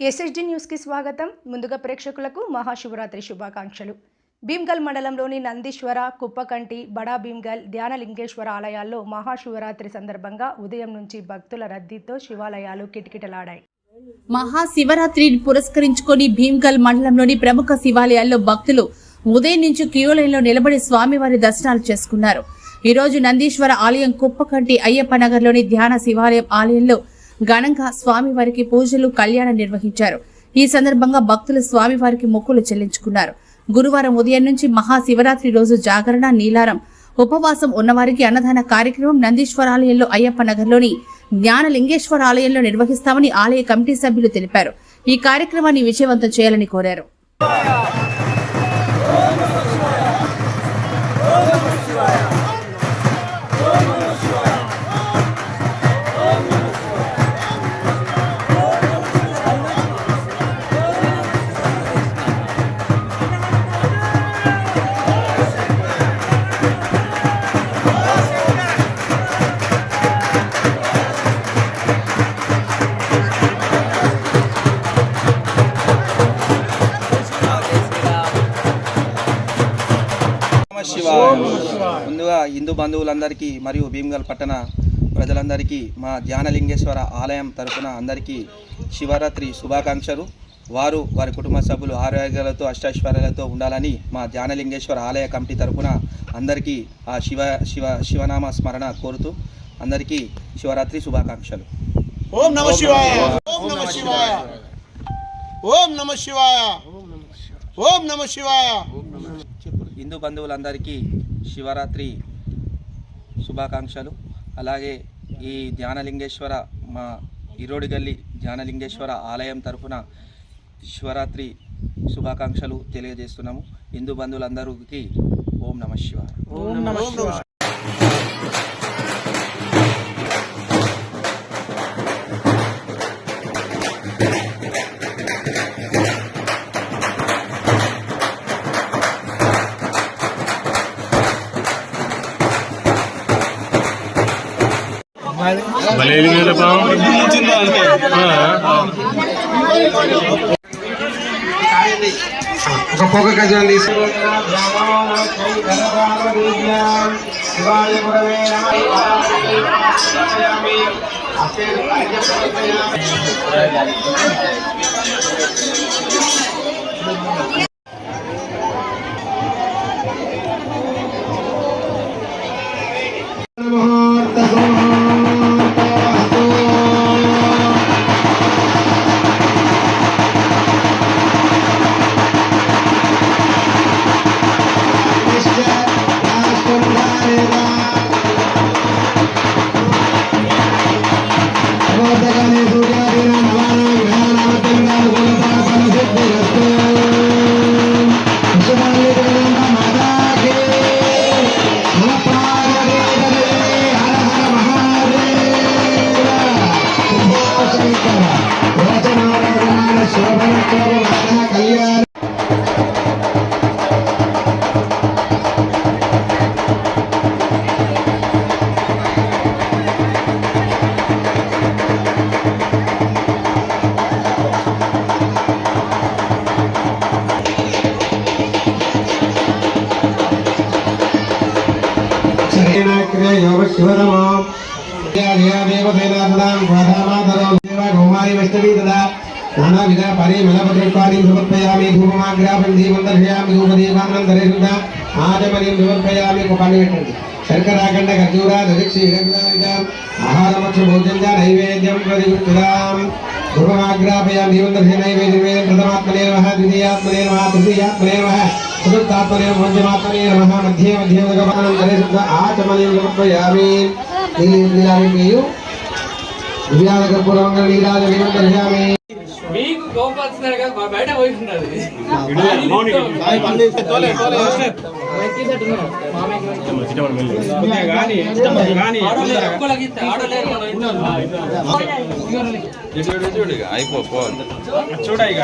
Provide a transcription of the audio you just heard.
SSD news కి స్వాగతం. ముందుగా ప్రేక్షకులకు మహాశివరాత్రి శుభాకాంక్షలు. భీమ్గల్ మండలంలోని నందీశ్వర, కుప్పకంటి, బడా భీమ్గల్, ధ్యానలింగేశ్వర ఆలయాల్లో మహాశివరాత్రి సందర్భంగా ఉదయం నుంచి భక్తుల రద్దీతో శివాలయాలు కిటకిటలాడాయి. మహాశివరాత్రిని పురస్కరించుకొని భీమ్గల్ మండలంలోని ప్రముఖ శివాలయాల్లో భక్తులు ఉదయం నుంచి క్యూ లైన్లో నిలబడి స్వామివారి దర్శనాలు చేసుకున్నారు. ఈ రోజు నందీశ్వర ఆలయం, కుప్పకంటి అయ్యప్ప నగర్లోని ధ్యాన శివాలయం ఆలయంలో ఘనంగా స్వామివారికి పూజలు, కళ్యాణం నిర్వహించారు. ఈ సందర్భంగా భక్తులు స్వామివారికి మొక్కులు చెల్లించుకున్నారు. గురువారం ఉదయం నుంచి మహాశివరాత్రి రోజు జాగరణ, నీలారం, ఉపవాసం ఉన్నవారికి అన్నదాన కార్యక్రమం నందీశ్వర ఆలయంలో, అయ్యప్ప నగర్లోని జ్ఞానలింగేశ్వర ఆలయంలో నిర్వహిస్తామని ఆలయ కమిటీ సభ్యులు తెలిపారు. ఈ కార్యక్రమాన్ని విజయవంతం చేయాలని కోరారు. ముందుగా హిందూ బంధువులందరికీ మరియు భీమ్గల్ పట్టణ ప్రజలందరికీ మా ధ్యానలింగేశ్వర ఆలయం తరఫున అందరికీ శివరాత్రి శుభాకాంక్షలు. వారి కుటుంబ సభ్యులు ఆరోగ్యాలతో అష్టైశ్వర్యాలతో ఉండాలని మా ధ్యానలింగేశ్వర ఆలయ కమిటీ తరఫున అందరికీ ఆ శివనామ స్మరణ కోరుతూ అందరికీ శివరాత్రి శుభాకాంక్షలు. ఓం నమః శివాయ, ఓం నమః శివాయ, ఓం నమః శివాయ, ఓం నమః శివాయ. హిందూ బంధువులందరికీ శివరాత్రి శుభాకాంక్షలు. అలాగే ఈ ధ్యానలింగేశ్వర మా ఇరోడిగల్లి ధ్యానలింగేశ్వర ఆలయం తరఫున శివరాత్రి శుభాకాంక్షలు తెలియజేస్తున్నాము. హిందూ బంధువులందరికీ ఓం నమః శివాయ. ఓం నమః శివాయ. ఒక పొగ గజం తీసుకు नानाविध परिमलपत्रिकानि समर्पयामि धूपमाग्रापं दीपं दर्शयामि धूपदीपानन्तरे शुद्ध आचमनीं समर्पयामि कोपानिवेट्टन्ति शर्कराखण्ड खर्जूर दधिक्षीरविदानिकम् आहारमक्षभोजनं च नैवेद्यं प्रतिगृह्णाम् धूपमाग्रापयामि दीपं दर्शय नैवेद्यं प्रथमात्मने नमः द्वितीयात्मने नमः तृतीयात्मने नमः चतुर्थात्मने नमः पञ्चमात्मने नमः मध्ये मध्ये उदकपानन्तरे शुद्ध आचमनीं समर्पयामि नीलाविकेयु दिव्याकर्पूरमङ्गल नीराजलिं दर्शयामि మీకు కోపొచ్చినారు కదా బయట పోయిస్తున్నారు చూడాలి